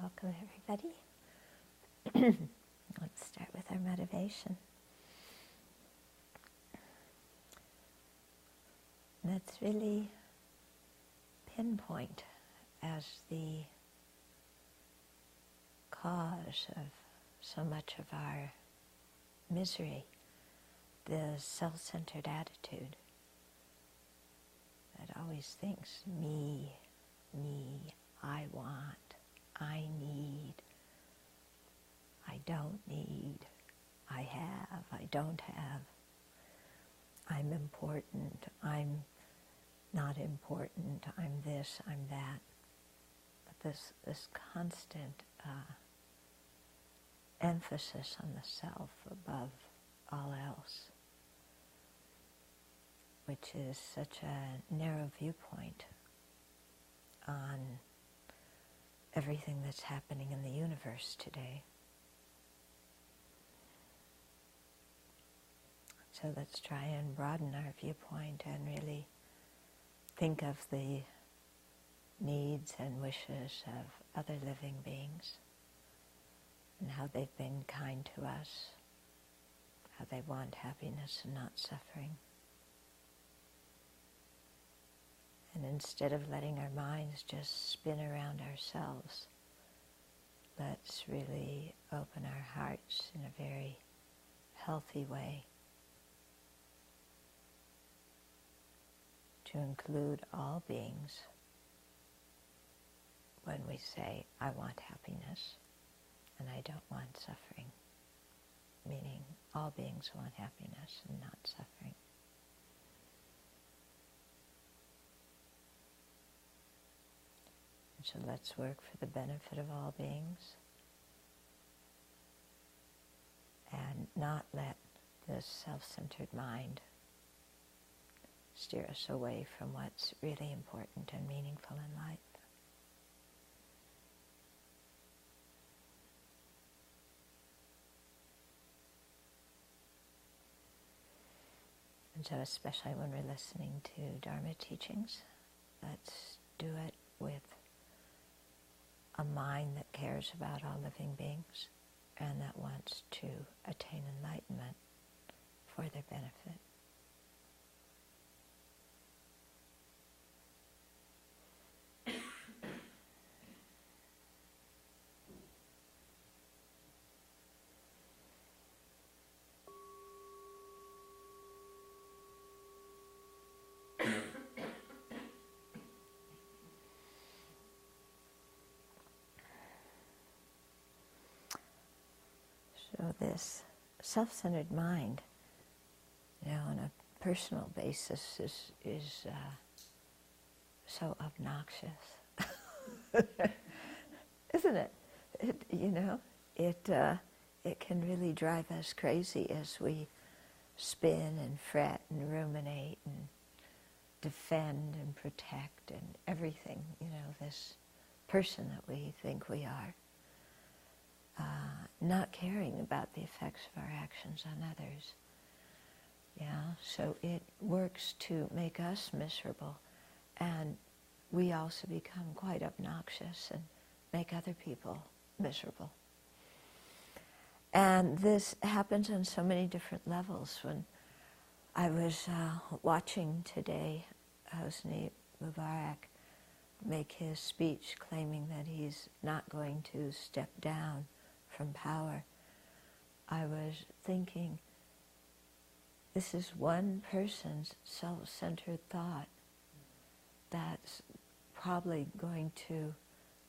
Welcome, everybody. Let's start with our motivation. Let's really pinpoint as the cause of so much of our misery the self-centered attitude that always thinks me, I want, I need, I don't need, I have, I don't have, I'm important, I'm not important, I'm this, I'm that. But this constant emphasis on the self above all else, which is such a narrow viewpoint on everything that's happening in the universe today. So let's try and broaden our viewpoint and really think of the needs and wishes of other living beings and how they've been kind to us, how they want happiness and not suffering. And instead of letting our minds just spin around ourselves, let's really open our hearts in a very healthy way to include all beings when we say, I want happiness and I don't want suffering, meaning all beings want happiness and not suffering. So let's work for the benefit of all beings and not let this self-centered mind steer us away from what's really important and meaningful in life. And so especially when we're listening to Dharma teachings, let's do it with a mind that cares about all living beings and that wants to attain enlightenment for their benefit. So this self-centered mind, on a personal basis is so obnoxious, isn't it? It can really drive us crazy as we spin and fret and ruminate and defend and protect and everything. This person that we think we are. Not caring about the effects of our actions on others. So it works to make us miserable, and we also become quite obnoxious and make other people miserable. And this happens on so many different levels. When I was watching today Hosni Mubarak make his speech claiming that he's not going to step down from power, I was thinking, this is one person's self-centered thought that's probably going to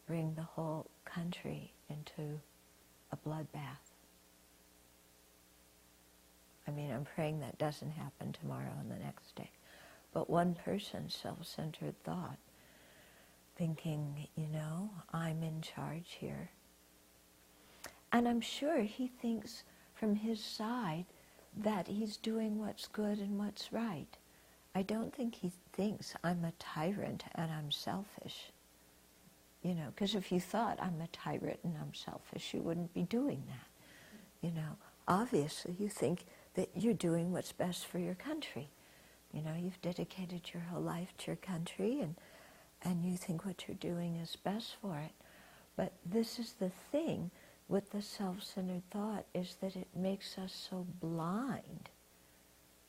bring the whole country into a bloodbath. I'm praying that doesn't happen tomorrow and the next day. But one person's self-centered thought, thinking, I'm in charge here. And I'm sure he thinks from his side that he's doing what's good and what's right. I don't think he thinks I'm a tyrant and I'm selfish. Because if you thought I'm a tyrant and I'm selfish, you wouldn't be doing that. Obviously you think that you're doing what's best for your country. You've dedicated your whole life to your country and you think what you're doing is best for it. But this is the thing with the self-centered thought, is that it makes us so blind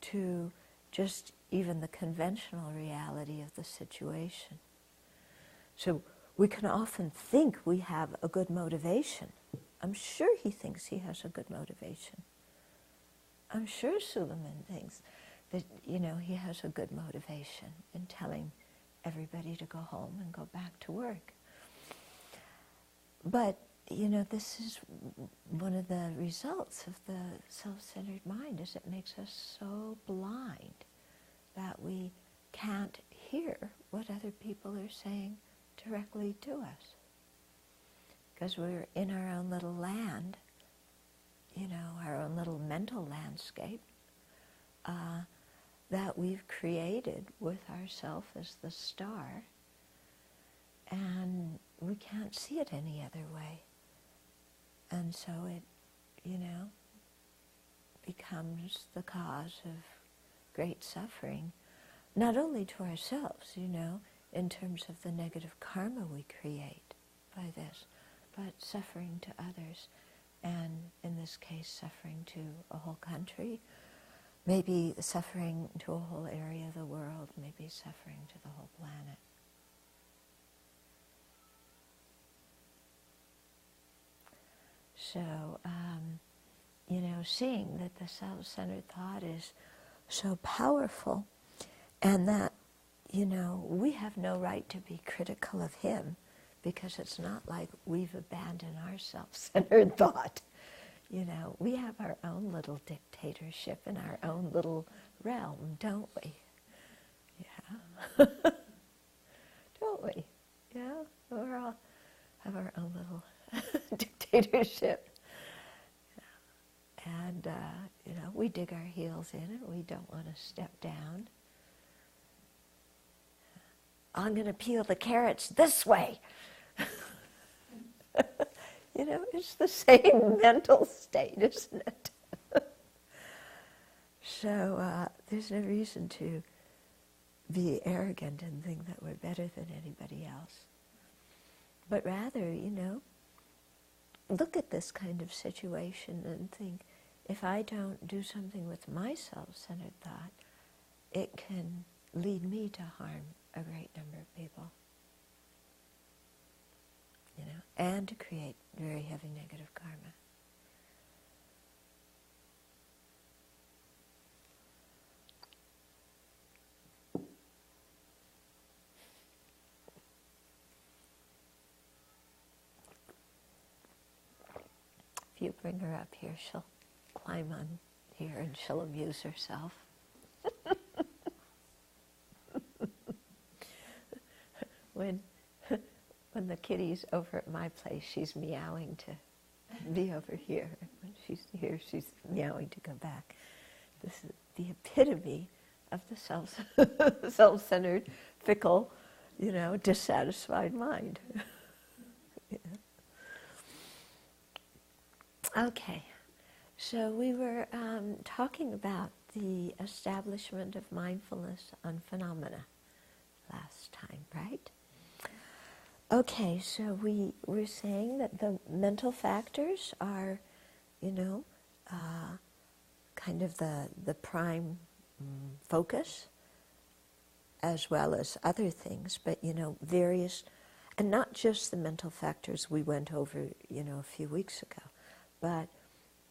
to just even the conventional reality of the situation. So we can often think we have a good motivation. I'm sure he thinks he has a good motivation. I'm sure Suleiman thinks that, he has a good motivation in telling everybody to go home and go back to work. But, this is one of the results of the self-centered mind, is it makes us so blind that we can't hear what other people are saying directly to us. Because we're in our own little land, our own little mental landscape that we've created with ourself as the star, and we can't see it any other way. And so it, becomes the cause of great suffering, not only to ourselves, in terms of the negative karma we create by this, but suffering to others, and in this case, suffering to a whole country, maybe suffering to a whole area of the world, maybe suffering to the whole planet. So, seeing that the self-centered thought is so powerful, and that, we have no right to be critical of him, because it's not like we've abandoned our self-centered thought. We have our own little dictatorship in our own little realm, don't we? Yeah. Don't we? Yeah? We all have our own little dictatorship. And, we dig our heels in and we don't want to step down. I'm going to peel the carrots this way. It's the same mental state, isn't it? So there's no reason to be arrogant and think that we're better than anybody else. But rather, look at this kind of situation and think, if I don't do something with my self-centered thought, it can lead me to harm a great number of people. And to create very heavy negative karma. If you bring her up here, she'll climb on here and she'll amuse herself. When the kitty's over at my place, she's meowing to be over here. When she's here, she's meowing to go back. This is the epitome of the self-centered, fickle, dissatisfied mind. Yeah. Okay, so we were talking about the establishment of mindfulness on phenomena last time, right? Okay, so we were saying that the mental factors are, kind of the prime focus, as well as other things, but, various, and not just the mental factors we went over, a few weeks ago, but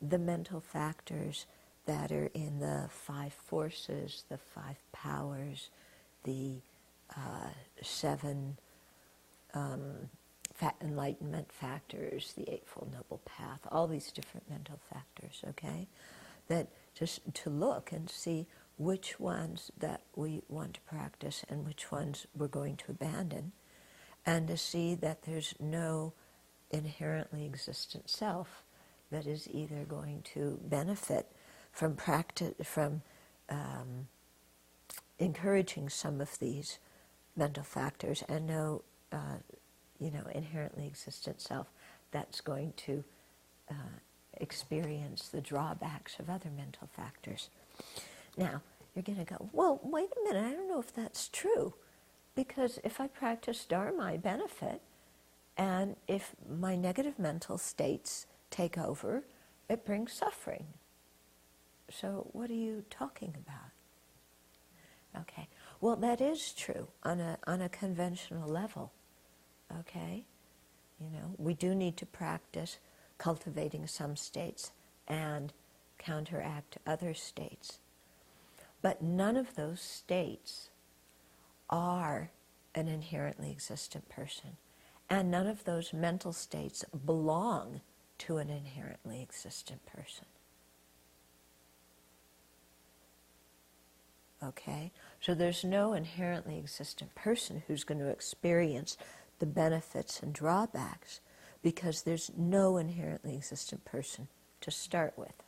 the mental factors that are in the 5 forces, the 5 powers, the 7 enlightenment factors, the Eightfold Noble Path, all these different mental factors, okay? That just to look and see which ones that we want to practice and which ones we're going to abandon, and to see that there's no inherently existent self that is either going to benefit from encouraging some of these mental factors, and no inherently existent self that's going to experience the drawbacks of other mental factors. Now, you're going to go, well, wait a minute, I don't know if that's true, because if I practice Dharma, I benefit, And if my negative mental states take over, it brings suffering. So what are you talking about? Okay. Well, that is true on a conventional level. Okay? You know, we do need to practice cultivating some states and counteract other states. But none of those states are an inherently existent person. And none of those mental states belong to an inherently existent person. Okay? So there's no inherently existent person who's going to experience the benefits and drawbacks, because there's no inherently existent person to start with.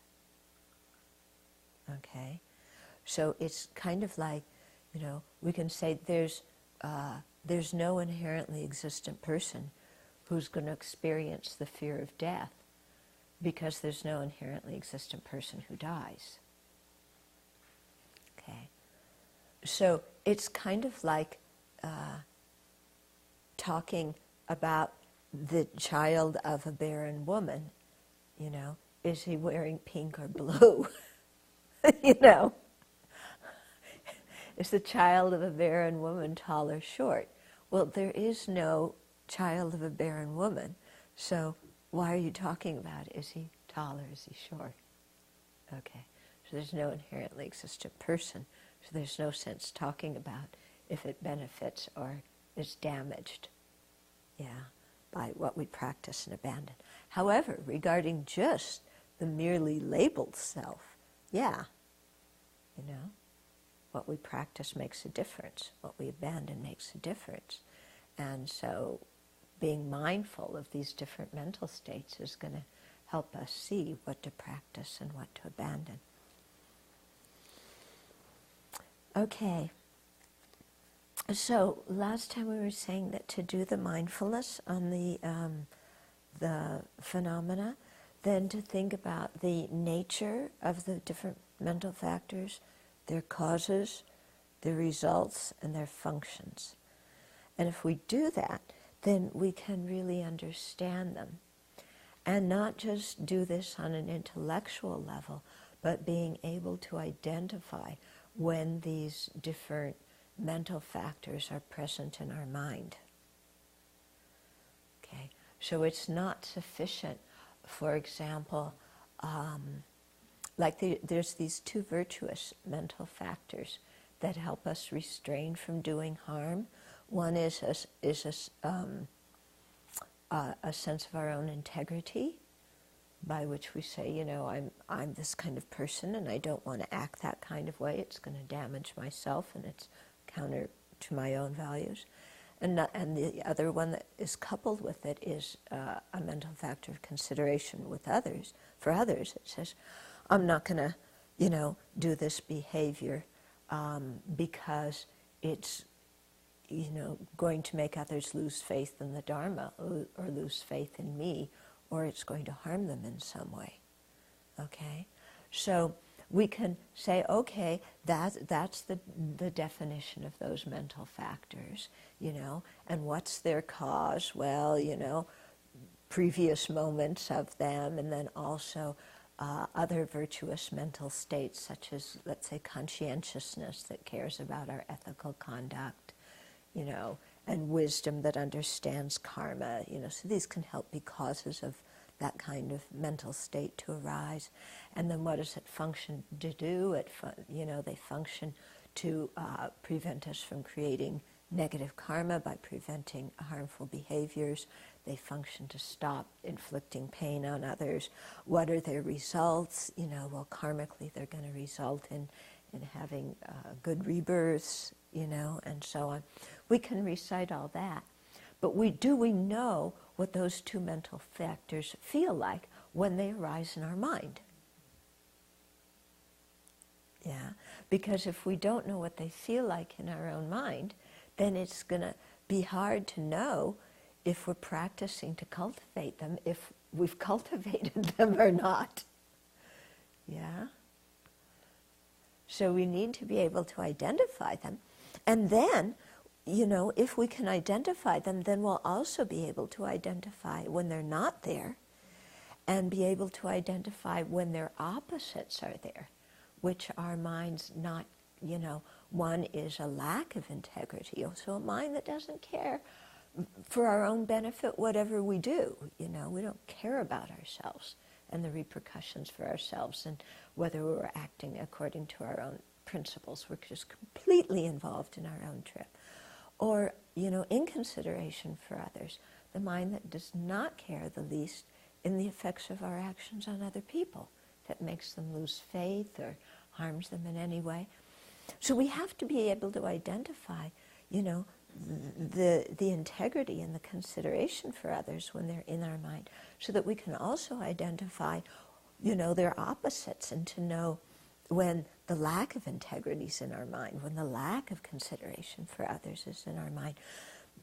Okay? So it's kind of like, you know, we can say there's no inherently existent person who's going to experience the fear of death, because there's no inherently existent person who dies. Okay? So it's kind of like talking about the child of a barren woman. You know, is he wearing pink or blue? You know, is the child of a barren woman tall or short? Well, there is no child of a barren woman, so why are you talking about, is he tall or is he short? Okay, so there's no inherently existent person, so there's no sense talking about if it benefits or is damaged, by what we practice and abandon. However, regarding just the merely labeled self, what we practice makes a difference. What we abandon makes a difference. And so being mindful of these different mental states is going to help us see what to practice and what to abandon. Okay. So last time we were saying that to do the mindfulness on the phenomena, then to think about the nature of the different mental factors, their causes, their results, and their functions. And if we do that, then we can really understand them. And not just do this on an intellectual level, but being able to identify when these different mental factors are present in our mind. Okay, so it's not sufficient, for example, there's these two virtuous mental factors that help us restrain from doing harm. One is a sense of our own integrity, by which we say, you know, I'm this kind of person and I don't want to act that kind of way. It's going to damage myself and it's counter to my own values. And the other one that is coupled with it is a mental factor of consideration with others. For others, it says, I'm not going to, you know, do this behavior because it's, you know, going to make others lose faith in the Dharma or lose faith in me, or it's going to harm them in some way. Okay? So we can say, okay, that's the definition of those mental factors, you know, and what's their cause? Well, you know, previous moments of them, and then also other virtuous mental states, such as, let's say, conscientiousness that cares about our ethical conduct, you know, and wisdom that understands karma, you know, so these can help be causes of that kind of mental state to arise. And then what does it function to do? They function to prevent us from creating negative karma by preventing harmful behaviors. They function to stop inflicting pain on others. What are their results? You know, well, karmically they're going to result in having good rebirths, you know, and so on. We can recite all that. But we know what those two mental factors feel like when they arise in our mind. Yeah, because if we don't know what they feel like in our own mind, then it's going to be hard to know if we're practicing to cultivate them, if we've cultivated them or not. Yeah? So we need to be able to identify them. And then if we can identify them, then we'll also be able to identify when they're not there and be able to identify when their opposites are there, which are minds not, one is a lack of integrity, so a mind that doesn't care for our own benefit, whatever we do. We don't care about ourselves and the repercussions for ourselves and whether we're acting according to our own principles. We're just completely involved in our own trip. Or, in consideration for others, the mind that does not care the least in the effects of our actions on other people, that makes them lose faith or harms them in any way. So we have to be able to identify, the integrity and the consideration for others when they're in our mind, so that we can also identify, their opposites, and to know when the lack of integrity is in our mind, when the lack of consideration for others is in our mind,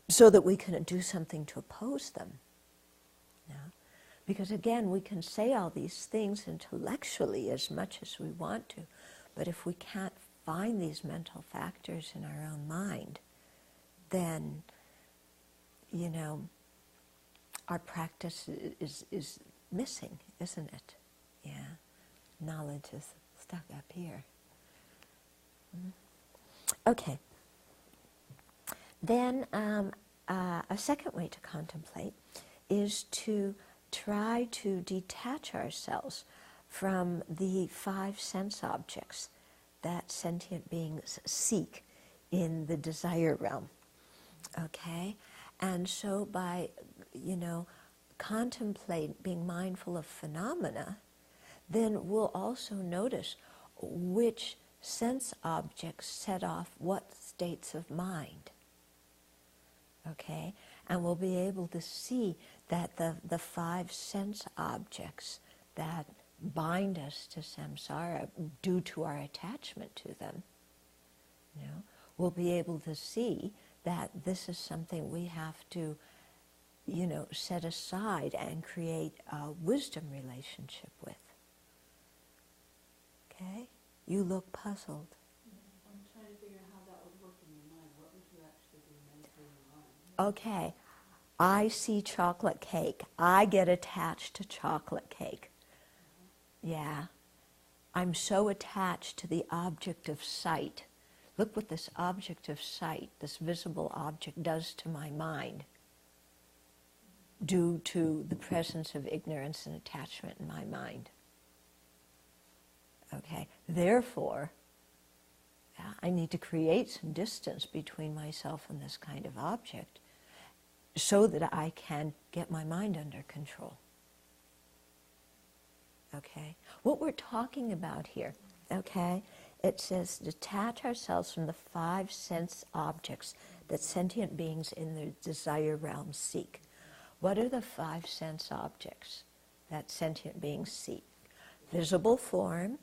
so that we can do something to oppose them. Because again, we can say all these things intellectually as much as we want to, but if we can't find these mental factors in our own mind, then, our practice is missing, isn't it? Yeah. Knowledge is stuck up here. Okay. Then a second way to contemplate is to try to detach ourselves from the 5 sense objects that sentient beings seek in the desire realm. Okay? And so by, being mindful of phenomena, then we'll also notice which sense objects set off what states of mind. Okay? And we'll be able to see that the 5 sense objects that bind us to samsara due to our attachment to them, we'll be able to see that this is something we have to, set aside and create a wisdom relationship with. Okay? You look puzzled. I'm trying to figure out how that would work in your mind. What would you actually do mentally in your mind? Okay. I see chocolate cake. I get attached to chocolate cake. Yeah. I'm so attached to the object of sight. Look what this object of sight, this visible object, does to my mind due to the presence of ignorance and attachment in my mind. Okay, therefore, I need to create some distance between myself and this kind of object so that I can get my mind under control. Okay, what we're talking about here, okay, it says detach ourselves from the 5 sense objects that sentient beings in the desire realm seek. What are the 5 sense objects that sentient beings seek? Visible form,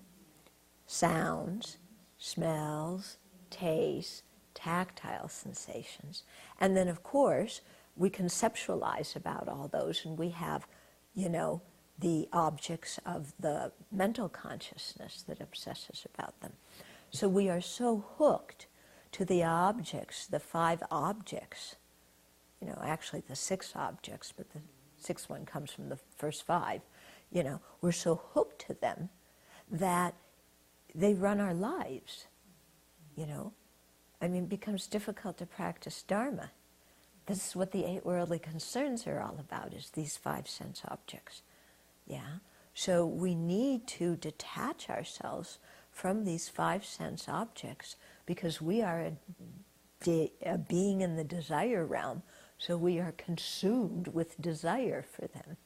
sounds, smells, tastes, tactile sensations. And then, of course, we conceptualize about all those, and we have, the objects of the mental consciousness that obsesses about them. So we are so hooked to the objects, the 5 objects, actually the 6 objects, but the 6th one comes from the first 5, we're so hooked to them that they run our lives, it becomes difficult to practice Dharma. This is what the 8 worldly concerns are all about, is these 5 sense objects. Yeah? So we need to detach ourselves from these 5 sense objects because we are a being in the desire realm, so we are consumed with desire for them.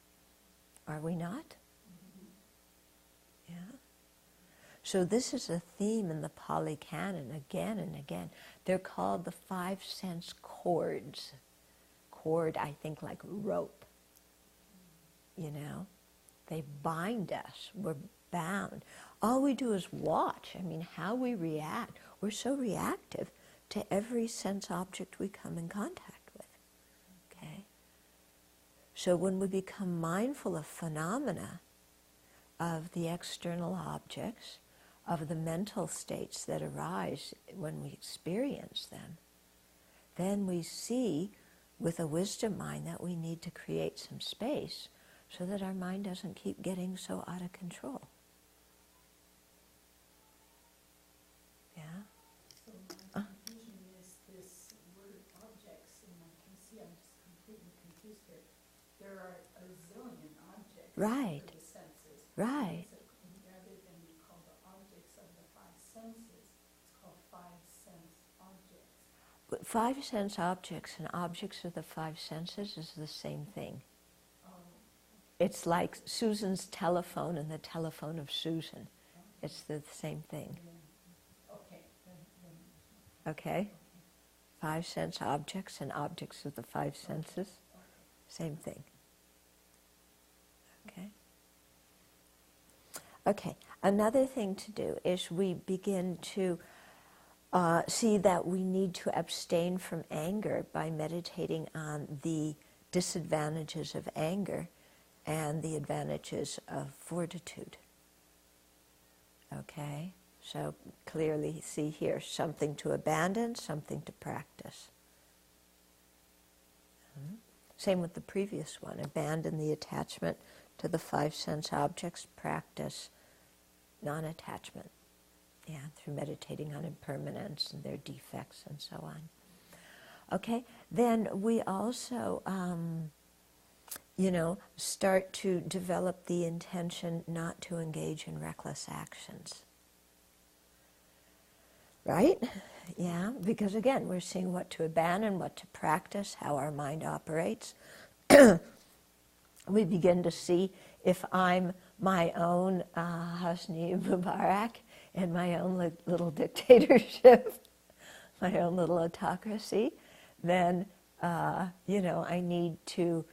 Are we not? Yeah? So this is a theme in the Pali Canon again and again. They're called the 5 sense cords. Cord, I think, like rope. They bind us. We're bound. All we do is watch. How we react. We're so reactive to every sense object we come in contact with. Okay? So when we become mindful of phenomena, of the external objects, of the mental states that arise when we experience them, then we see with a wisdom mind that we need to create some space so that our mind doesn't keep getting so out of control. Yeah? So my confusion is this word objects, and I can see I'm just completely confused here. There are a zillion objects Right. for the senses. Right. So rather than be called the objects of the five senses, it's called five sense objects. But five sense objects and objects of the five senses is the same thing. It's like Susan's telephone and the telephone of Susan. It's the same thing. Okay. Okay? Five sense objects and objects of the five senses. Same thing. Okay? Okay. Another thing to do is we begin to see that we need to abstain from anger by meditating on the disadvantages of anger and the advantages of fortitude. Okay? So clearly see here, something to abandon, something to practice. Same with the previous one. Abandon the attachment to the five sense objects, practice non-attachment. Yeah, through meditating on impermanence and their defects and so on. Okay, then we also, start to develop the intention not to engage in reckless actions. Right? Yeah, because again, we're seeing what to abandon, what to practice, how our mind operates. We begin to see if I'm my own Hosni Mubarak in my own little dictatorship, my own little autocracy, then, I need to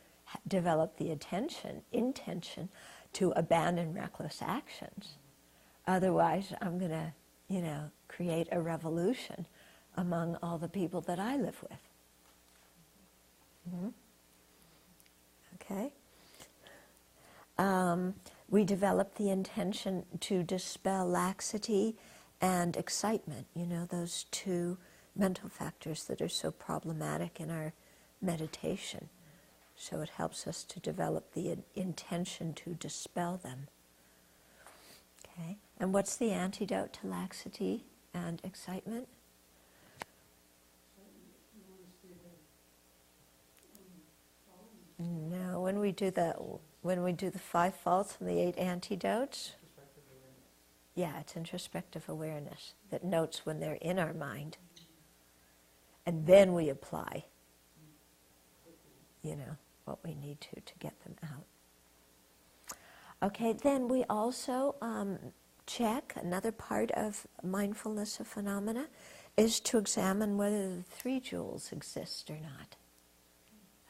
develop the intention to abandon reckless actions. Otherwise, I'm going to, create a revolution among all the people that I live with. Okay? We develop the intention to dispel laxity and excitement, those two mental factors that are so problematic in our meditation. So it helps us to develop the intention to dispel them. Okay? And what's the antidote to laxity and excitement? No, when we do the 5 faults and the 8 antidotes, yeah, it's introspective awareness that notes when they're in our mind, and then we apply, what we need to get them out. Okay, then we also check, another part of mindfulness of phenomena is to examine whether the 3 jewels exist or not.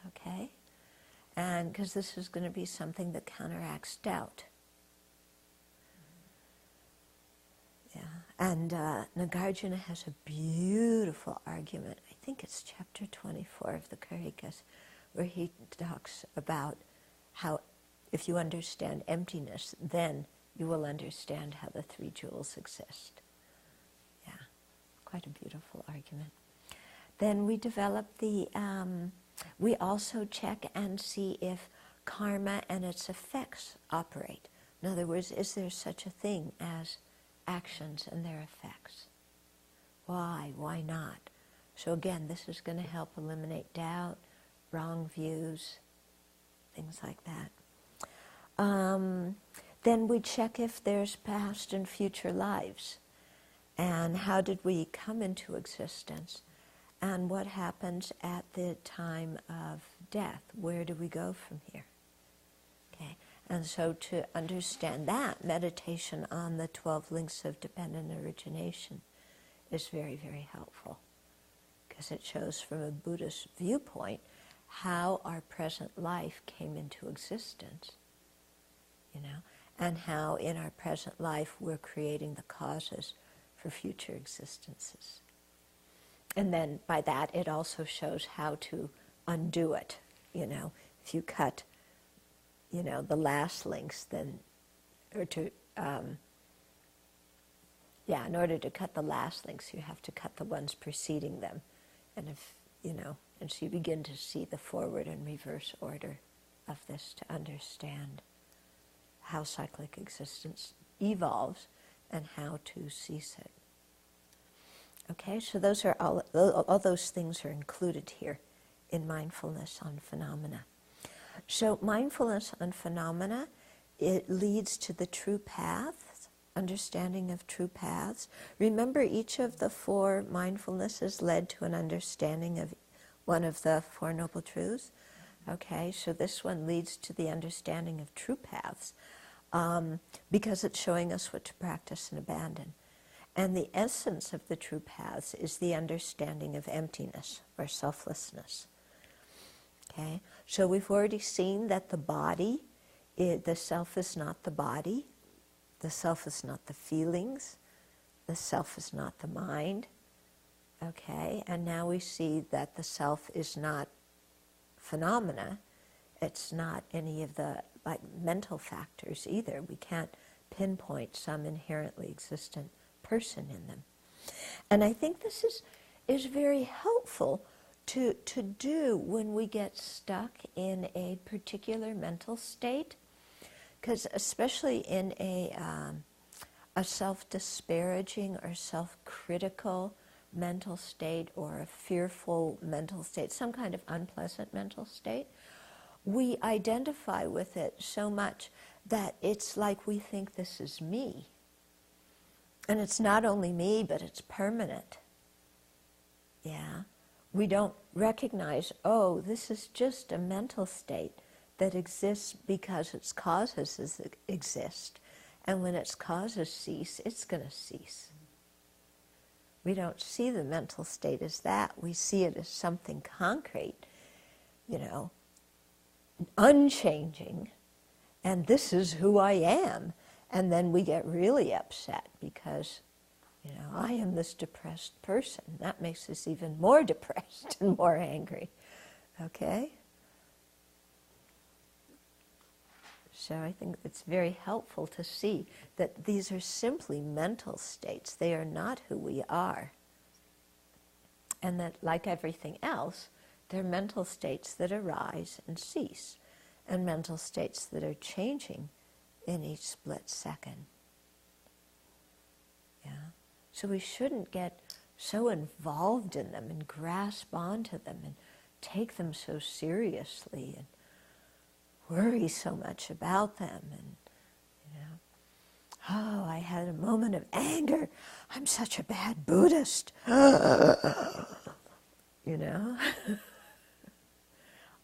Okay? And because this is going to be something that counteracts doubt. Yeah. And Nagarjuna has a beautiful argument, I think it's chapter 24 of the Karikas, where he talks about how if you understand emptiness, then you will understand how the 3 jewels exist. Yeah, quite a beautiful argument. Then we develop we also check and see if karma and its effects operate. In other words, is there such a thing as actions and their effects? Why? Why not? So again, this is going to help eliminate doubt, wrong views, things like that. Then we check if there's past and future lives, and how did we come into existence, and what happens at the time of death. Where do we go from here? Okay, and so to understand that, meditation on the 12 links of dependent origination is very, very helpful, because it shows from a Buddhist viewpoint how our present life came into existence, and how in our present life we're creating the causes for future existences. And then by that it also shows how to undo it, if you cut, the last links, then, or to, in order to cut the last links, you have to cut the ones preceding them. And if and so you begin to see the forward and reverse order of this to understand how cyclic existence evolves and how to cease it. Okay, so those are all those things are included here in mindfulness on phenomena. So mindfulness on phenomena, it leads to the true paths, understanding of true paths. Remember, each of the four mindfulnesses led to an understanding of one of the Four Noble Truths. Okay, so this one leads to the understanding of true paths because it's showing us what to practice and abandon. And the essence of the true paths is the understanding of emptiness or selflessness. Okay, so we've already seen that the body, the self is not the body, the self is not the feelings, the self is not the mind. Okay, and now we see that the self is not phenomena. It's not any of the mental factors either. We can't pinpoint some inherently existent person in them. And I think this is very helpful to do when we get stuck in a particular mental state, because especially in a self-disparaging or self-critical mental state or a fearful mental state, some kind of unpleasant mental state, we identify with it so much that it's like we think this is me. And it's not only me, but it's permanent. Yeah? We don't recognize, oh, this is just a mental state that exists because its causes exist. And when its causes cease, it's going to cease. We don't see the mental state as that. We see it as something concrete, unchanging, and this is who I am. And then we get really upset because, I am this depressed person. That makes us even more depressed and more angry. Okay? So I think it's very helpful to see that these are simply mental states. They are not who we are. And that, like everything else, they're mental states that arise and cease, and mental states that are changing in each split second. Yeah? So we shouldn't get so involved in them and grasp onto them and take them so seriously and worry so much about them. And, oh, I had a moment of anger. I'm such a bad Buddhist.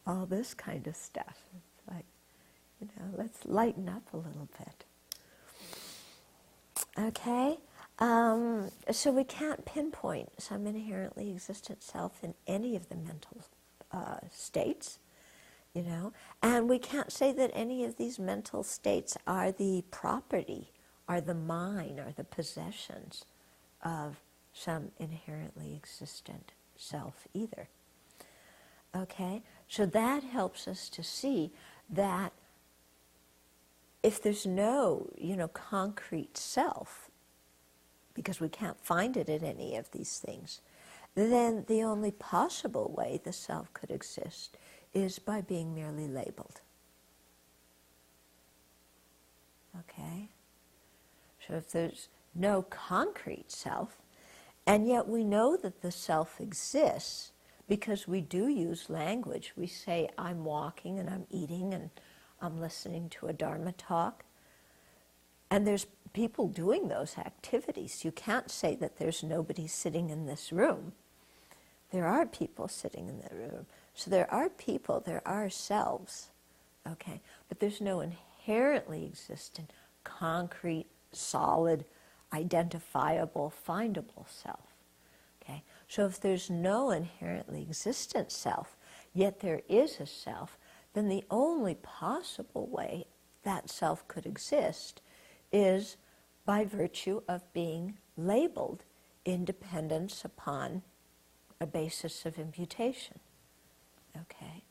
All this kind of stuff. It's like, let's lighten up a little bit. Okay? So we can't pinpoint some inherently existent self in any of the mental states, and we can't say that any of these mental states are the property, are the mine, or the possessions of some inherently existent self either. Okay? So that helps us to see that if there's no, concrete self, because we can't find it in any of these things, then the only possible way the self could exist is by being merely labeled. Okay? So if there's no concrete self, and yet we know that the self exists because we do use language. We say, I'm walking and I'm eating and I'm listening to a Dharma talk. And there's people doing those activities. You can't say that there's nobody sitting in this room. There are people sitting in the room. So there are people, there are selves, okay? But there's no inherently existent, concrete, solid, identifiable, findable self, okay? So if there's no inherently existent self, yet there is a self, then the only possible way that self could exist is by virtue of being labeled in dependence upon a basis of imputation. Okay?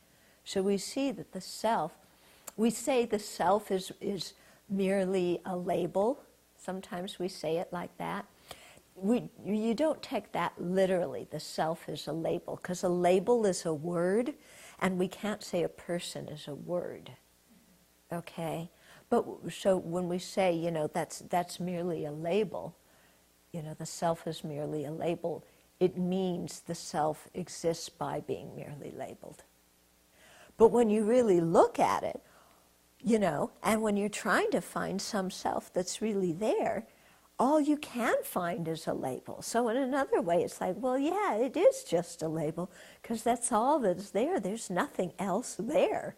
So we see that the self, we say the self is merely a label. Sometimes we say it like that. you don't take that literally, the self is a label, because a label is a word, and we can't say a person is a word, okay? But so when we say, you know, that's merely a label, you know, the self is merely a label, it means the self exists by being merely labeled. But when you really look at it, you know, and when you're trying to find some self that's really there, all you can find is a label. So in another way, it's like, well, yeah, it is just a label, because that's all that's there. There's nothing else there,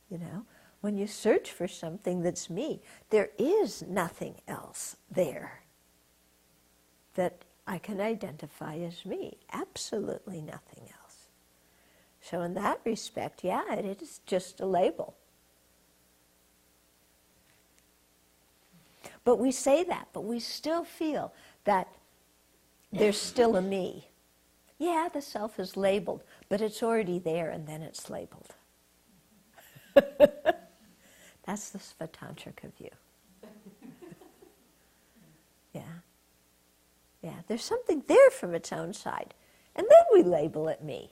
you know. When you search for something that's me, there is nothing else there that I can identify as me. Absolutely nothing else. So in that respect, yeah, it is just a label. But we say that, but we still feel that there's still a me. Yeah, the self is labeled, but it's already there and then it's labeled. That's the Svatantrika view. Yeah. Yeah, there's something there from its own side, and then we label it me.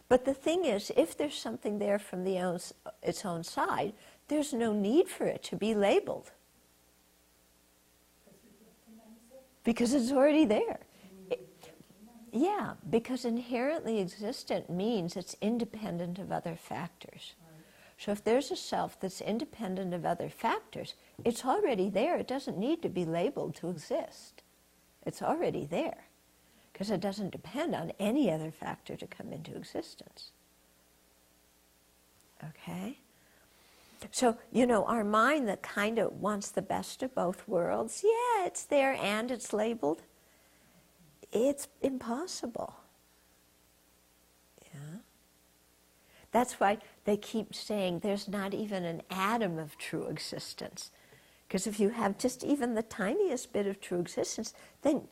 But the thing is, if there's something there from its own side, there's no need for it to be labeled. Because it's already there. Yeah, because inherently existent means it's independent of other factors. So if there's a self that's independent of other factors, it's already there. It doesn't need to be labeled to exist. It's already there, because it doesn't depend on any other factor to come into existence. Okay? So, you know, our mind that kind of wants the best of both worlds, yeah, it's there and it's labeled. It's impossible. Yeah? That's why they keep saying there's not even an atom of true existence. Because if you have just even the tiniest bit of true existence, then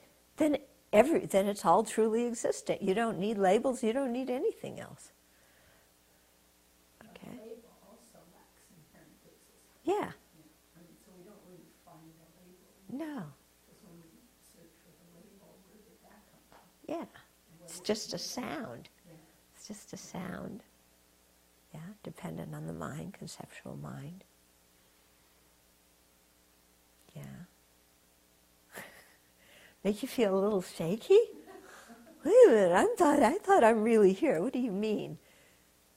it's all truly existent. You don't need labels, you don't need anything else. Okay? Label also lacks inherent existence. Yeah. I mean, so we don't really find the label. No. Because when we search for the label, where did that come from? Yeah. It's just a sound. Yeah. It's just a sound. Yeah, dependent on the mind, conceptual mind. Yeah. Make you feel a little shaky? Wait a minute, I thought I'm really here. What do you mean?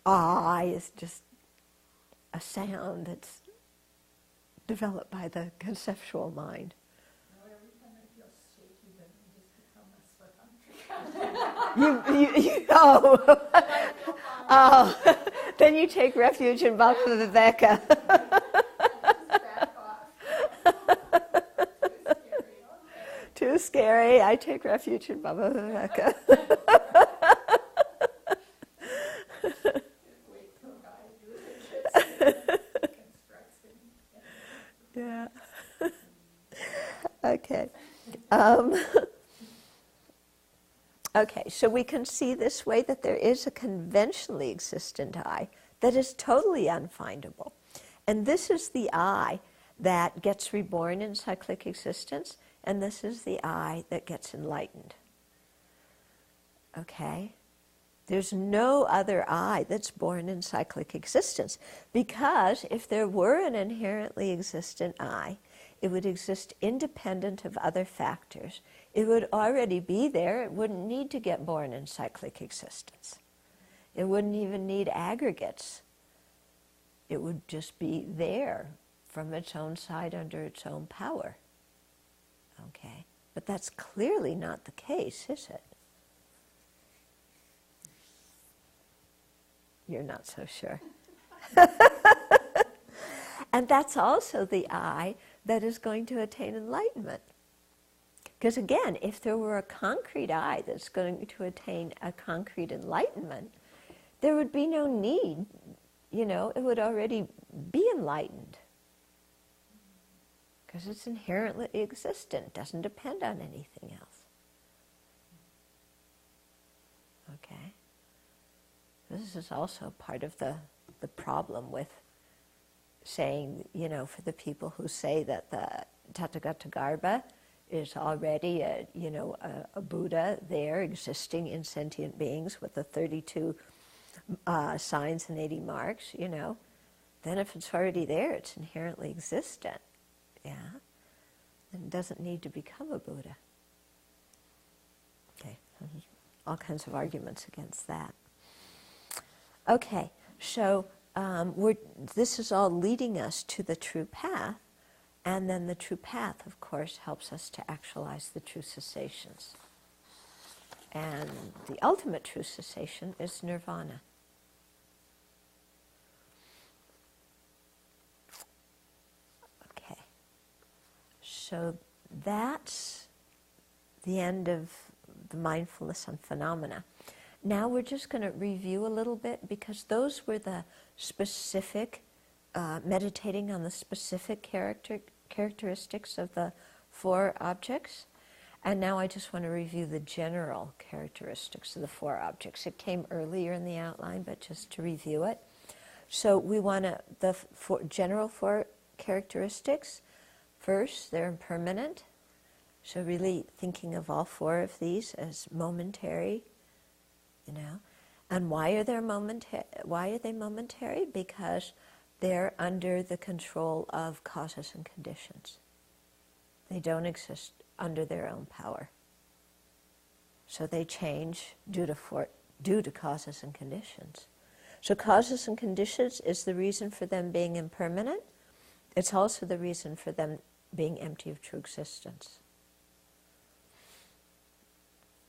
I is just a sound that's developed by the conceptual mind. No, every time I feel shaky, then I just become a Svatantrika. Oh, then you take refuge in Baba Viveka. Too scary. I take refuge in Baba Viveka. Yeah. Okay. Okay, so we can see this way that there is a conventionally existent I that is totally unfindable. And this is the I that gets reborn in cyclic existence, and this is the I that gets enlightened. Okay? There's no other I that's born in cyclic existence, because if there were an inherently existent I, it would exist independent of other factors. It would already be there. It wouldn't need to get born in cyclic existence. It wouldn't even need aggregates. It would just be there from its own side under its own power. Okay? But that's clearly not the case, is it? You're not so sure. And that's also the I that is going to attain enlightenment. Because again, if there were a concrete I that's going to attain a concrete enlightenment, there would be no need, you know, it would already be enlightened. Because it's inherently existent, doesn't depend on anything else. Okay? This is also part of the problem with saying, you know, for the people who say that the Tathagata Garbha is already a Buddha there, existing in sentient beings with the 32 signs and 80 marks, then if it's already there, it's inherently existent, yeah? Then it doesn't need to become a Buddha. Okay, all kinds of arguments against that. Okay, so this is all leading us to the true path, and then the true path, of course, helps us to actualize the true cessations. And the ultimate true cessation is nirvana. Okay, so that's the end of the mindfulness on phenomena. Now we're just going to review a little bit, because those were the specific, meditating on the specific characteristics of the 4 objects. And now I just want to review the general characteristics of the 4 objects. It came earlier in the outline, but just to review it. So we want to, the general 4 characteristics. First, they're impermanent. So really thinking of all 4 of these as momentary, And why are they momentary? Because they're under the control of causes and conditions. They don't exist under their own power. So they change due to causes and conditions. So causes and conditions is the reason for them being impermanent. It's also the reason for them being empty of true existence.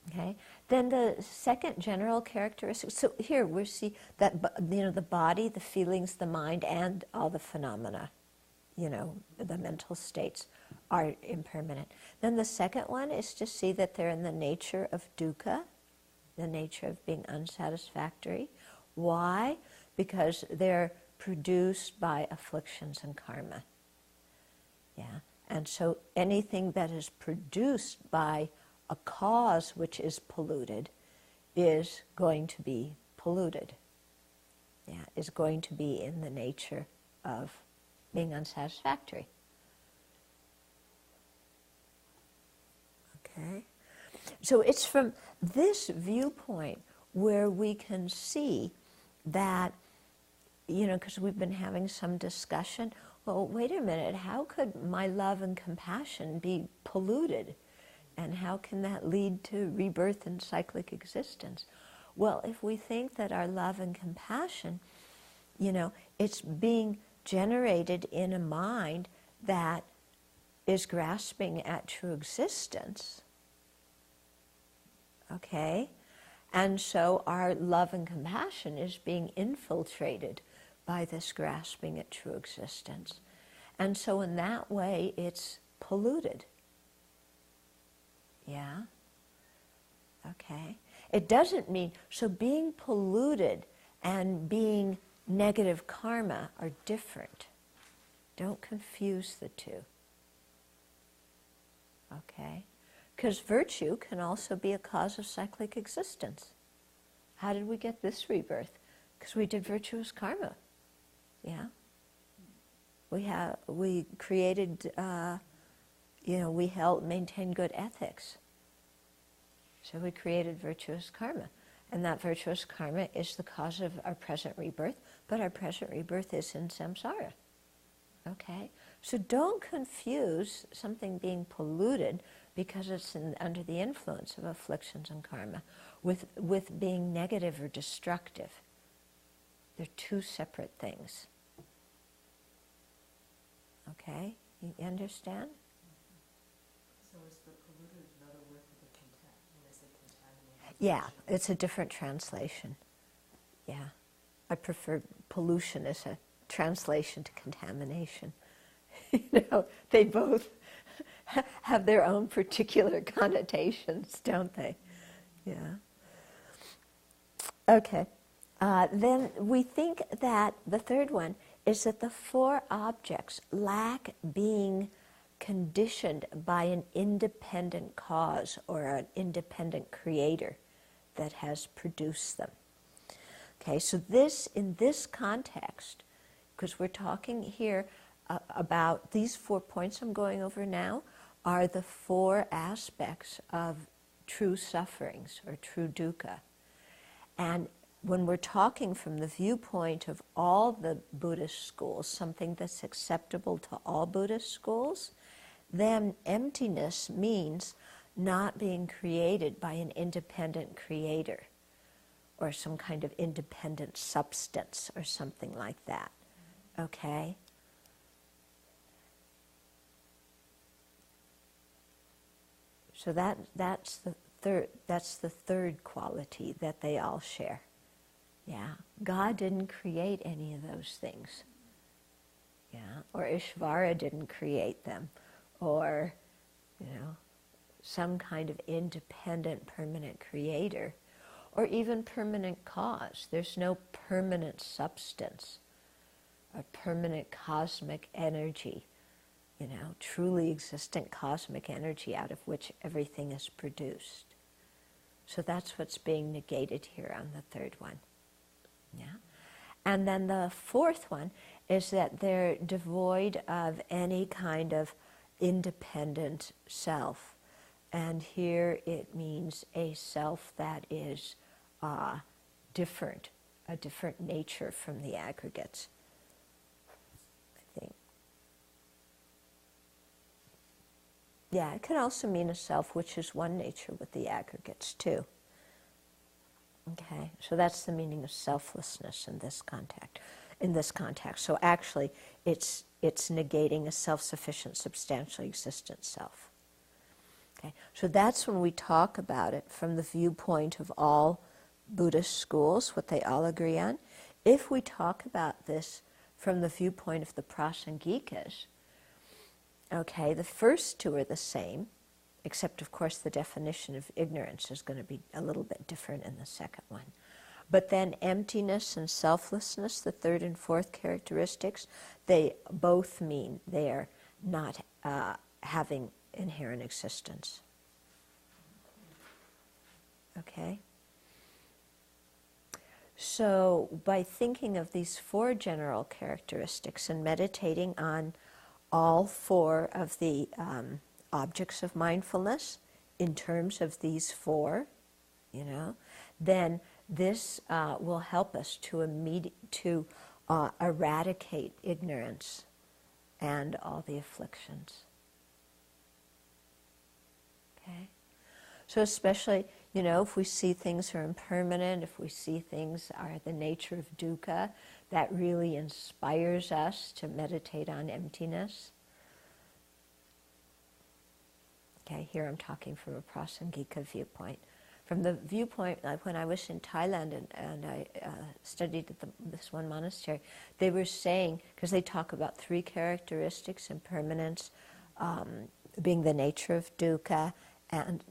Okay. Then the second general characteristic. So here we see that the body, the feelings, the mind, and all the phenomena, the mental states, are impermanent. Then the second one is to see that they're in the nature of dukkha, the nature of being unsatisfactory. Why? Because they're produced by afflictions and karma. Yeah. And so anything that is produced by a cause which is polluted is going to be polluted. Yeah, is going to be in the nature of being unsatisfactory. Okay? So it's from this viewpoint where we can see that, because we've been having some discussion, well, wait a minute, how could my love and compassion be polluted? And how can that lead to rebirth and cyclic existence? Well, if we think that our love and compassion, it's being generated in a mind that is grasping at true existence, okay? And so our love and compassion is being infiltrated by this grasping at true existence. And so in that way, it's polluted. Yeah? Okay. It doesn't mean, so being polluted and being negative karma are different. Don't confuse the two. Okay? Because virtue can also be a cause of cyclic existence. How did we get this rebirth? Because we did virtuous karma. Yeah? We created, we maintained good ethics. So we created virtuous karma. And that virtuous karma is the cause of our present rebirth, but our present rebirth is in samsara. Okay? So don't confuse something being polluted because it's under the influence of afflictions and karma with being negative or destructive. They're 2 separate things. Okay? You understand? So is the polluted another word for the contaminated? Yeah, it's a different translation. Yeah. I prefer pollution as a translation to contamination. They both have their own particular connotations, don't they? Yeah. Okay. Then we think that the third one is that the 4 objects lack being conditioned by an independent cause or an independent creator that has produced them. Okay, so in this context, because we're talking here about these 4 points I'm going over now, are the four aspects of true sufferings or true dukkha. And when we're talking from the viewpoint of all the Buddhist schools, something that's acceptable to all Buddhist schools, then emptiness means not being created by an independent creator or some kind of independent substance or something like that. Okay? So that's the third quality that they all share. Yeah, God didn't create any of those things. Yeah, or Ishvara didn't create them, or some kind of independent permanent creator, or even permanent cause. There's no permanent substance, or permanent cosmic energy, truly existent cosmic energy out of which everything is produced. So that's what's being negated here on the third one. Yeah. And then the fourth one is that they're devoid of any kind of independent self. And here it means a self that is different, a different nature from the aggregates, I think. Yeah, it can also mean a self which is one nature with the aggregates too. Okay, so that's the meaning of selflessness in this context. So actually, it's negating a self-sufficient, substantially existent self. Okay, so that's when we talk about it from the viewpoint of all Buddhist schools, what they all agree on. If we talk about this from the viewpoint of the Prasangikas, okay, the first two are the same, except, of course, the definition of ignorance is going to be a little bit different in the second one. But then emptiness and selflessness, the third and fourth characteristics, they both mean they are not having inherent existence. Okay? So by thinking of these four general characteristics and meditating on all four of the objects of mindfulness in terms of these four, then this will help us to eradicate ignorance and all the afflictions. Okay? So especially, if we see things are impermanent, if we see things are the nature of dukkha, that really inspires us to meditate on emptiness. Okay, here I'm talking from a Prasangika viewpoint. From the viewpoint, like when I was in Thailand and I studied at this one monastery, they were saying, because they talk about three characteristics, impermanence, being the nature of dukkha, and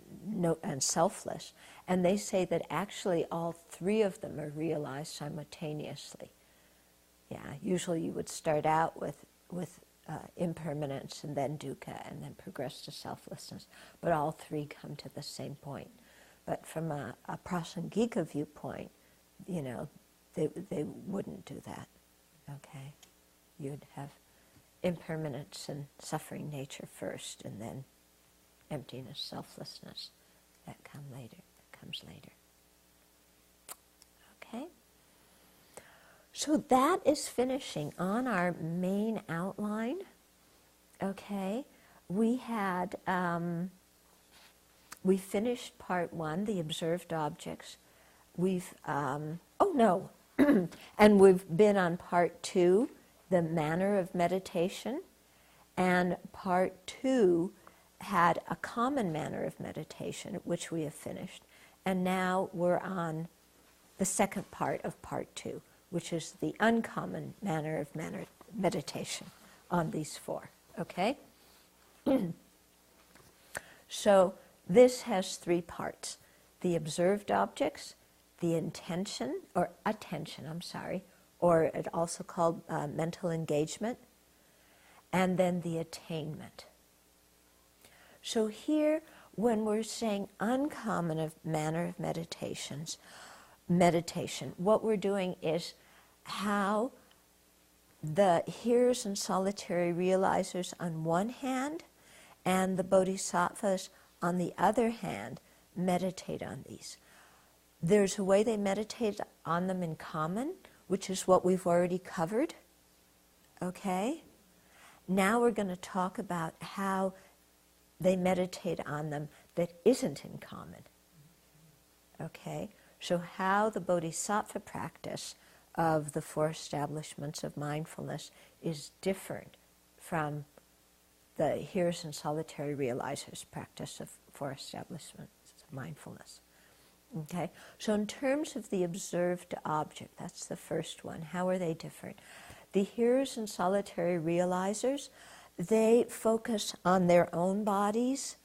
selfless. And they say that actually all three of them are realized simultaneously. Yeah, usually you would start out with impermanence and then dukkha and then progress to selflessness. But all three come to the same point. But from a Prasangika viewpoint, they wouldn't do that. Okay? You'd have impermanence and suffering nature first, and then emptiness, selflessness, that comes later. Okay? So that is finishing on our main outline. Okay? We had, we finished part one, the observed objects. We've, and we've been on part two, the manner of meditation, and part two had a common manner of meditation, which we have finished. And now we're on the second part of part two, which is the uncommon manner of meditation on these four. Okay? So this has three parts: the observed objects, the intention, or attention, or it also called mental engagement, and then the attainment. So here, when we're saying uncommon manner of meditation, what we're doing is how the hearers and solitary realizers on one hand, and the bodhisattvas, on the other hand, meditate on these. There's a way they meditate on them in common, which is what we've already covered. Okay? Now we're going to talk about how they meditate on them that isn't in common. Okay? So how the bodhisattva practice of the four establishments of mindfulness is different from the hearers and solitary realizers practice of four establishments of mindfulness. Okay? So in terms of the observed object, that's the first one. How are they different? The hearers and solitary realizers, they focus on their own bodies,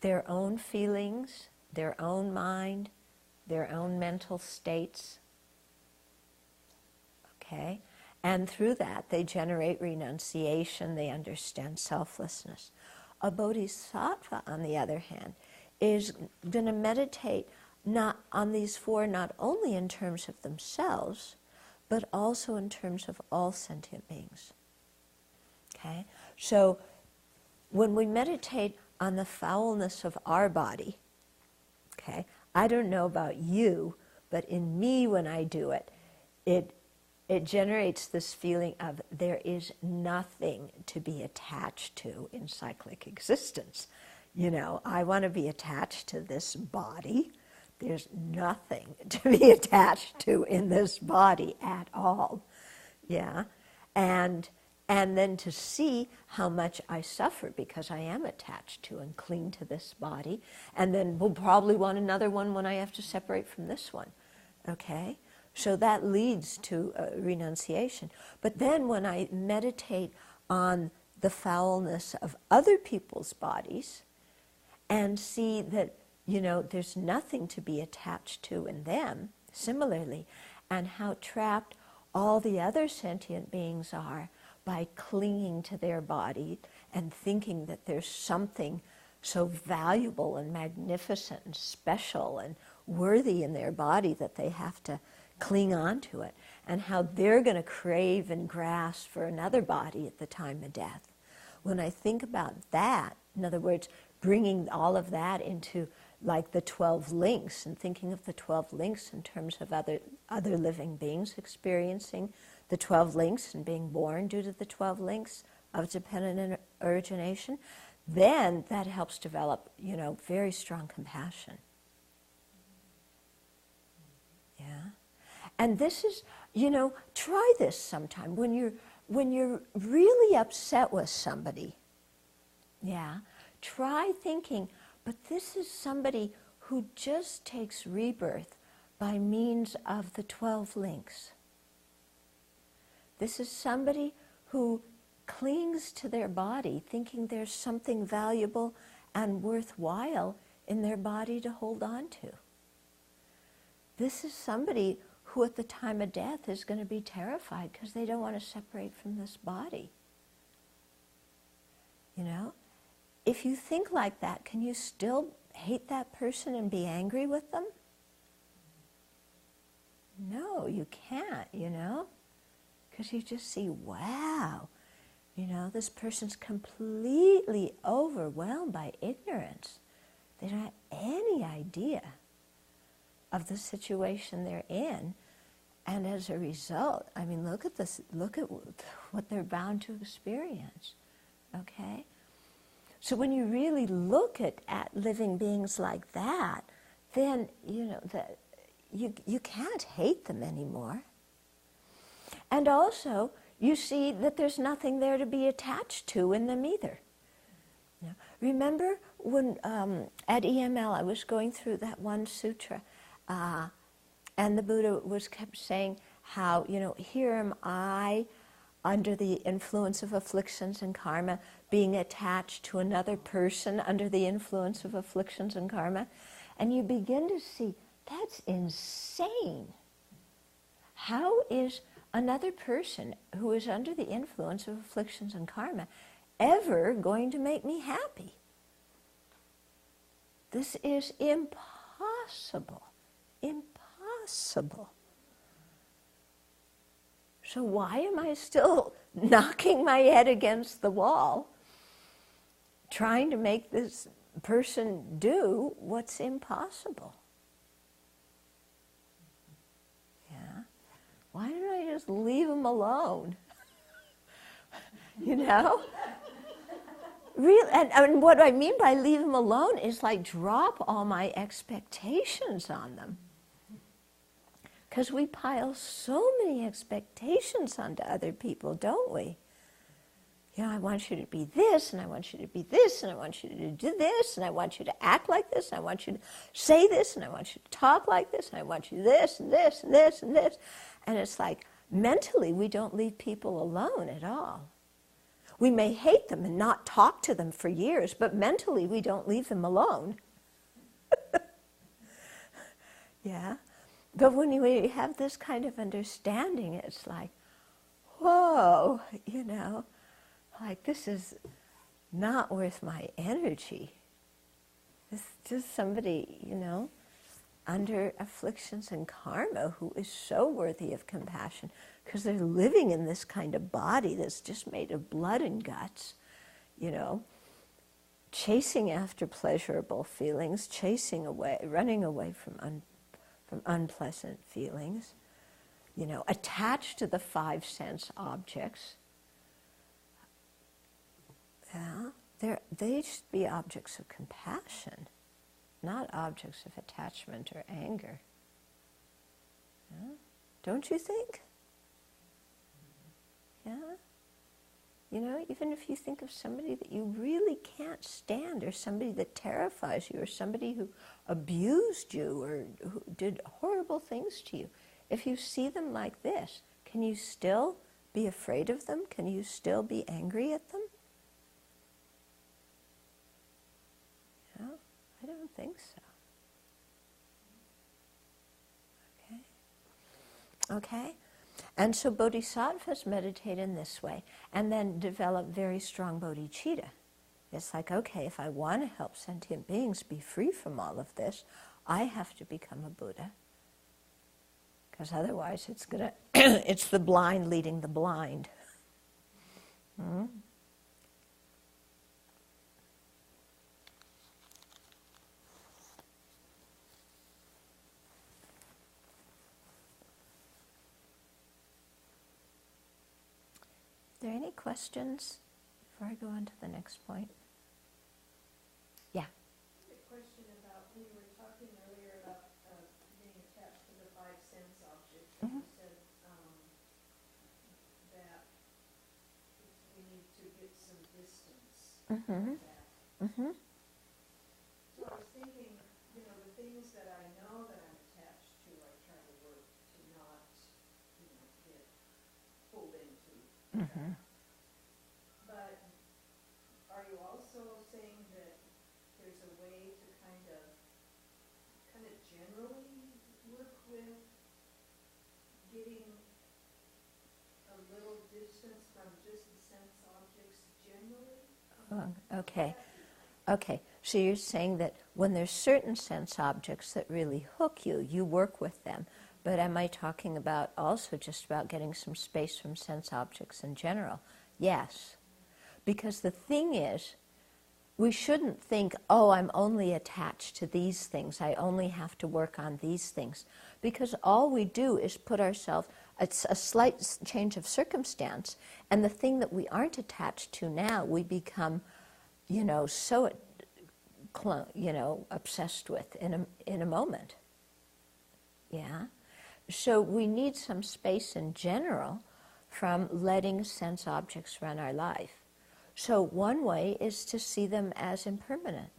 their own feelings, their own mind, their own mental states. Okay? And through that, they generate renunciation, they understand selflessness. A bodhisattva, on the other hand, is going to meditate not on these four, not only in terms of themselves, but also in terms of all sentient beings. Okay? So when we meditate on the foulness of our body, okay, I don't know about you, but in me when I do it, it generates this feeling of there is nothing to be attached to in cyclic existence. You know, I want to be attached to this body. There's nothing to be attached to in this body at all. Yeah? And then to see how much I suffer because I am attached to and cling to this body. And then we'll probably want another one when I have to separate from this one. Okay? So that leads to renunciation. But then when I meditate on the foulness of other people's bodies and see that, you know, there's nothing to be attached to in them, similarly, and how trapped all the other sentient beings are by clinging to their body and thinking that there's something so valuable and magnificent and special and worthy in their body that they have to cling on to it, and how they're going to crave and grasp for another body at the time of death. When I think about that, in other words, bringing all of that into like the 12 links and thinking of the 12 links in terms of other living beings experiencing the 12 links and being born due to the 12 links of dependent origination, then that helps develop, you know, very strong compassion. Yeah? And this is, you know, try this sometime. When you're really upset with somebody, yeah, try thinking, but this is somebody who just takes rebirth by means of the 12 links. This is somebody who clings to their body, thinking there's something valuable and worthwhile in their body to hold on to. This is somebody who at the time of death is going to be terrified because they don't want to separate from this body. You know? If you think like that, can you still hate that person and be angry with them? No, you can't, you know? Because you just see, wow, you know, this person's completely overwhelmed by ignorance. They don't have any idea of the situation they're in. And as a result, I mean, look at this, look at what they're bound to experience, okay? So when you really look at living beings like that, then, you know, that you can't hate them anymore. And also, you see that there's nothing there to be attached to in them either. You know, remember when at EML I was going through that one sutra, and the Buddha kept saying how, you know, here am I under the influence of afflictions and karma, being attached to another person under the influence of afflictions and karma. And you begin to see, that's insane. How is another person who is under the influence of afflictions and karma ever going to make me happy? This is impossible. Impossible. So why am I still knocking my head against the wall, trying to make this person do what's impossible. Yeah? Why don't I just leave them alone? You know? Real, and what I mean by leave them alone is like drop all my expectations on them. Because we pile so many expectations onto other people, don't we? You know, I want you to be this, and I want you to be this, and I want you to do this, and I want you to act like this, and I want you to say this, and I want you to talk like this, and I want you this, and this, and this, and this. And it's like, mentally, we don't leave people alone at all. We may hate them and not talk to them for years, but mentally we don't leave them alone. Yeah? But when we have this kind of understanding, it's like, whoa, you know, like this is not worth my energy. This is just somebody, you know, under afflictions and karma who is so worthy of compassion because they're living in this kind of body that's just made of blood and guts, you know, chasing after pleasurable feelings, chasing away, running away from unpleasant feelings, you know, attached to the 5 sense objects. Yeah, they should be objects of compassion, not objects of attachment or anger. Yeah? Don't you think? Yeah? You know, even if you think of somebody that you really can't stand, or somebody that terrifies you, or somebody who abused you, or who did horrible things to you, if you see them like this, can you still be afraid of them? Can you still be angry at them? No, I don't think so. Okay? And so bodhisattvas meditate in this way and then develop very strong bodhicitta. It's like, okay, if I want to help sentient beings be free from all of this, I have to become a Buddha. Because otherwise it's gonna it's the blind leading the blind. Hmm? Are there any questions before I go on to the next point? Yeah. A question about, when you were talking earlier about being attached to the 5 sense objects, and you said that we need to get some distance from that. So I was thinking, you know, the things that I know that I'm attached to, I try to work to not, you know, get pulled into. But are you also saying that there's a way to kind of generally work with getting a little distance from just the sense objects generally? Okay. Okay. So you're saying that when there's certain sense objects that really hook you, you work with them. But am I talking about also just about getting some space from sense objects in general? Yes. Because the thing is, we shouldn't think, oh, I'm only attached to these things. I only have to work on these things. Because all we do is put ourselves, it's a slight change of circumstance, and the thing that we aren't attached to now, we become, you know, so, you know, obsessed with in a moment. Yeah? So we need some space in general from letting sense objects run our life. So one way is to see them as impermanent.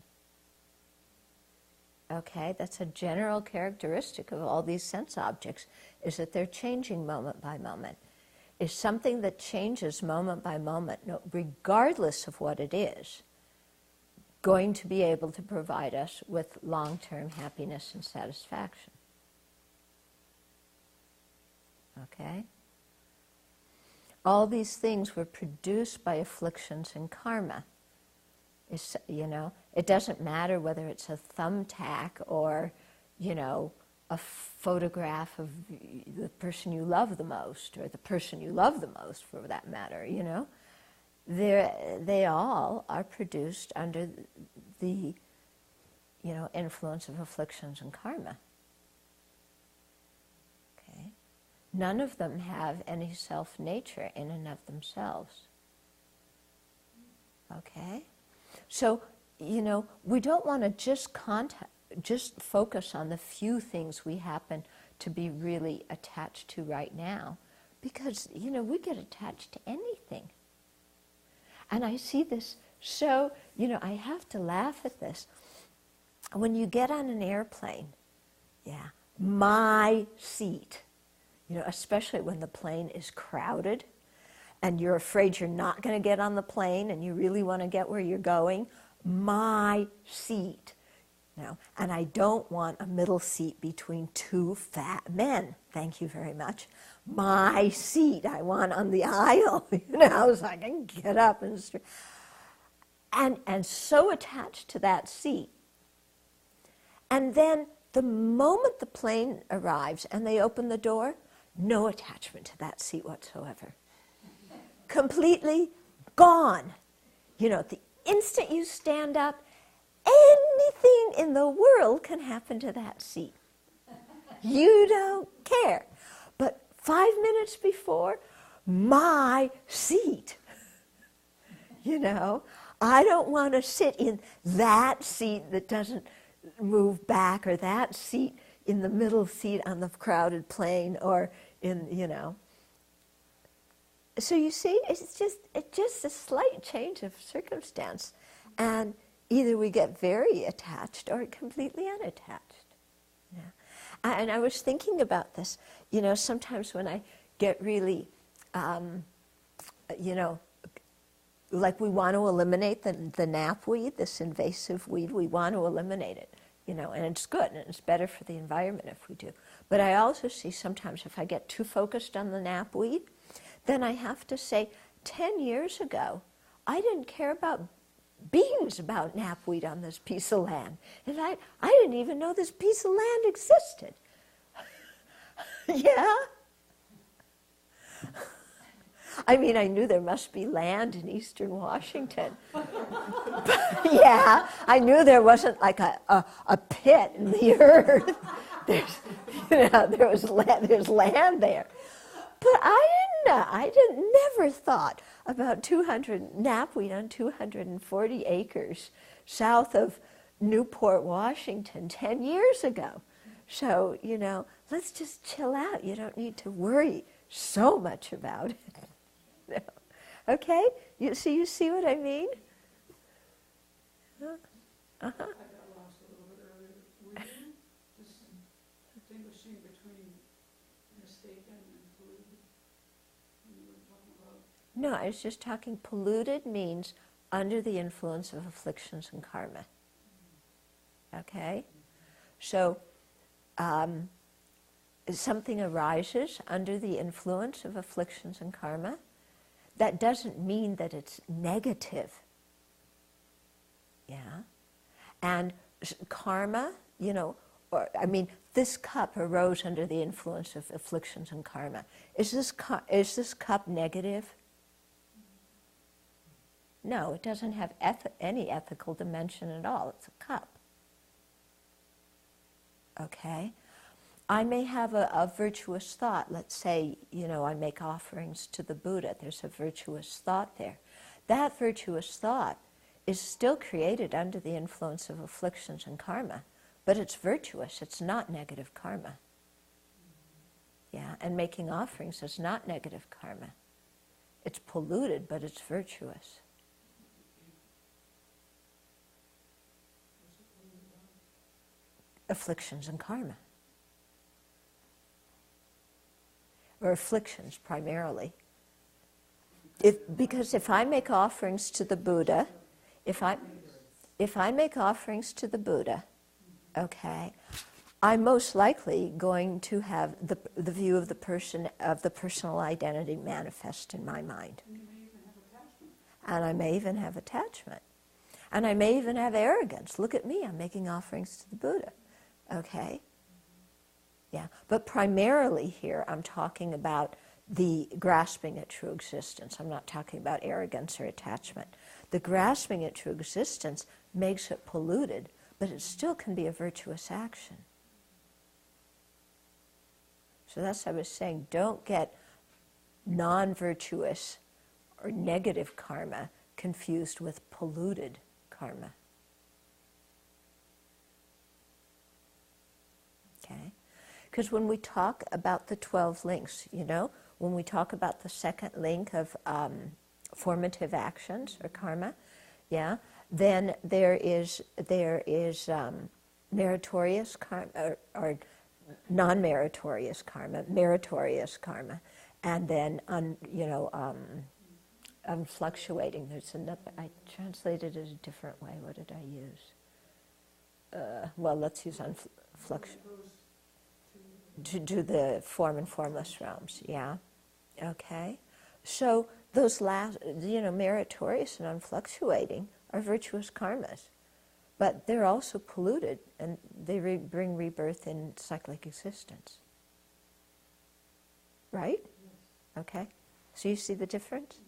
Okay, that's a general characteristic of all these sense objects, is that they're changing moment by moment. Is something that changes moment by moment, regardless of what it is, going to be able to provide us with long-term happiness and satisfaction? Okay? All these things were produced by afflictions and karma. It's, you know, it doesn't matter whether it's a thumbtack or, you know, a photograph of the person you love the most, or the person you love the most for that matter, you know. they all are produced under the influence of afflictions and karma. Okay? None of them have any self-nature in and of themselves. Okay? So, we don't want to just focus on the few things we happen to be really attached to right now, because, we get attached to anything. And I see this so, I have to laugh at this. When you get on an airplane, my seat, especially when the plane is crowded and you're afraid you're not going to get on the plane and you really want to get where you're going, my seat. And I don't want a middle seat between two fat men. Thank you very much. My seat. I want on the aisle, so I can get up and so attached to that seat. And then the moment the plane arrives and they open the door, no attachment to that seat whatsoever. Completely gone. The instant you stand up, anything in the world can happen to that seat. You don't care. But 5 minutes before, my seat. I don't want to sit in that seat that doesn't move back, or that seat in the middle seat on the crowded plane, or in. So you see, it's just a slight change of circumstance, and either we get very attached or completely unattached. Yeah. And I was thinking about this, sometimes when I get really, like we want to eliminate the knapweed, this invasive weed, we want to eliminate it, and it's good, and it's better for the environment if we do. But I also see sometimes if I get too focused on the knapweed, then I have to say, 10 years ago, I didn't care about beans about knapweed on this piece of land. In fact, I didn't even know this piece of land existed. Yeah? I mean, I knew there must be land in eastern Washington. But, yeah, I knew there wasn't like a pit in the earth. There's land there. But I never thought about knapweed on 240 acres south of Newport, Washington 10 years ago. So, let's just chill out. You don't need to worry so much about it. No. Okay? You see what I mean? Uh-huh. I got lost a little bit earlier. Were you distinguishing between mistaken and polluted when you were talking about? No, I was just talking polluted means under the influence of afflictions and karma. Okay? So, something arises under the influence of afflictions and karma. That doesn't mean that it's negative. Yeah? And karma, this cup arose under the influence of afflictions and karma. Is this cup negative? No, it doesn't have any ethical dimension at all. It's a cup. Okay? I may have a virtuous thought. Let's say, I make offerings to the Buddha. There's a virtuous thought there. That virtuous thought is still created under the influence of afflictions and karma, but it's virtuous. It's not negative karma. Yeah, and making offerings is not negative karma. It's polluted, but it's virtuous. Afflictions and karma. Or afflictions primarily. Because if I make offerings to the Buddha, if I make offerings to the Buddha, okay, I'm most likely going to have the view of the personal identity manifest in my mind. And I may even have attachment. And I may even have arrogance. Look at me, I'm making offerings to the Buddha. Okay? Yeah, but primarily here I'm talking about the grasping at true existence. I'm not talking about arrogance or attachment. The grasping at true existence makes it polluted, but it still can be a virtuous action. So that's what I was saying. Don't get non-virtuous or negative karma confused with polluted karma. Okay? Because when we talk about the 12 links, you know, when we talk about the second link of formative actions or karma, yeah, then there is meritorious karma or non-meritorious karma, meritorious karma, and then unfluctuating. There's another. I translated it a different way. What did I use? Well, let's use unfluctuating. To do the form and formless realms, yeah. Okay. So those last, meritorious and unfluctuating are virtuous karmas. But they're also polluted, and they bring rebirth in cyclic existence. Right? Yes. Okay. So you see the difference?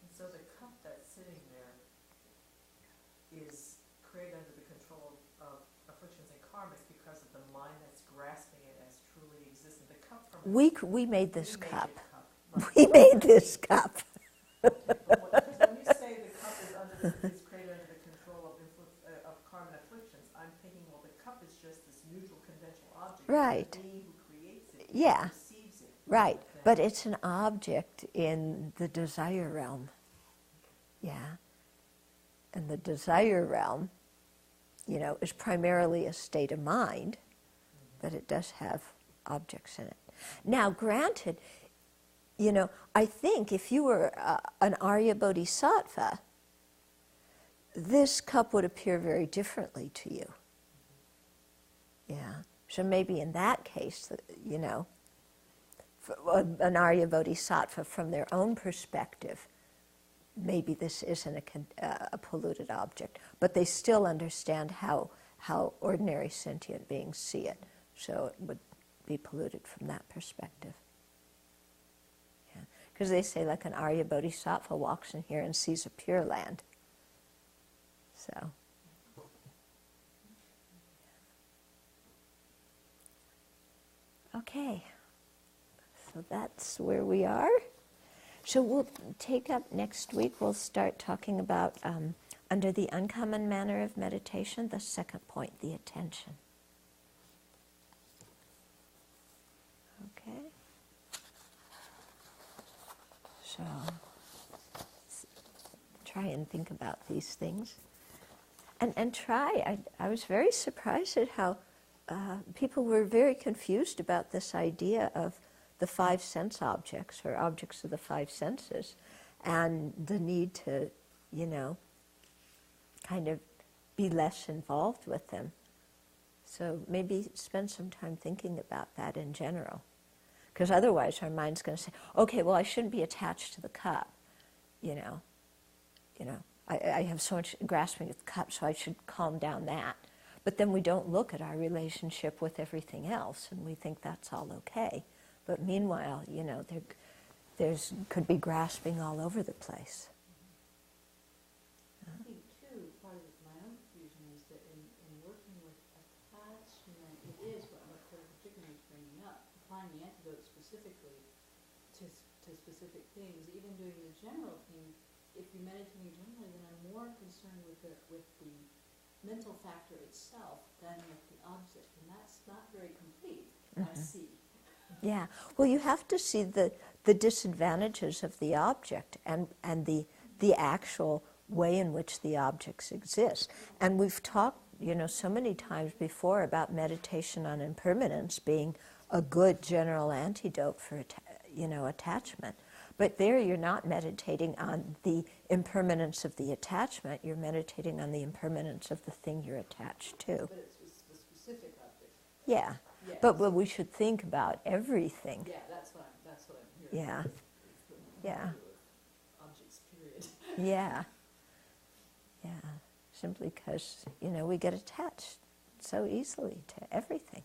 And so the cup that's sitting there is created under the control of afflictions and karmas because of the mind that's grasping it as truly existent. The cup from we made this cup. Right. We made this cup. Because when you say the cup is created under the control of karma and afflictions, I'm thinking, well, the cup is just this neutral conventional object. Right. The being who creates it, Yeah. receives it. Right. But it's an object in the desire realm. Yeah. And the desire realm, is primarily a state of mind, but it does have objects in it. Now, granted, I think if you were an Arya Bodhisattva, this cup would appear very differently to you. Yeah. So maybe in that case, an Arya Bodhisattva from their own perspective, maybe this isn't a polluted object, but they still understand how ordinary sentient beings see it. So it would be polluted from that perspective. Because they say like an Arya Bodhisattva walks in here and sees a pure land. So. Okay. So that's where we are. So we'll take up next week, we'll start talking about, under the uncommon manner of meditation, the second point, the attention. Okay. So try and think about these things. And try, I was very surprised at how people were very confused about this idea of the five sense objects, or objects of the five senses, and the need to, kind of be less involved with them. So maybe spend some time thinking about that in general. Because otherwise our mind's going to say, okay, well, I shouldn't be attached to the cup, I have so much grasping at the cup, so I should calm down that. But then we don't look at our relationship with everything else, and we think that's all okay. But meanwhile, there's could be grasping all over the place. I think, too, part of my own confusion is that in working with attachment, it is what particularly is bringing up, applying the antidote specifically to specific things, even doing the general thing. If you're meditating generally, then I'm more concerned with the mental factor itself than with the object, and that's not very complete, I see. Yeah. Well, you have to see the disadvantages of the object and the actual way in which the objects exist. And we've talked, so many times before about meditation on impermanence being a good general antidote for, attachment. But there you're not meditating on the impermanence of the attachment, you're meditating on the impermanence of the thing you're attached to. But it's the specific object. Yeah. Yes. But we should think about everything. Yeah, that's what I'm hearing. Yeah. Yeah. Objects, period. Yeah. Yeah. Simply because, we get attached so easily to everything.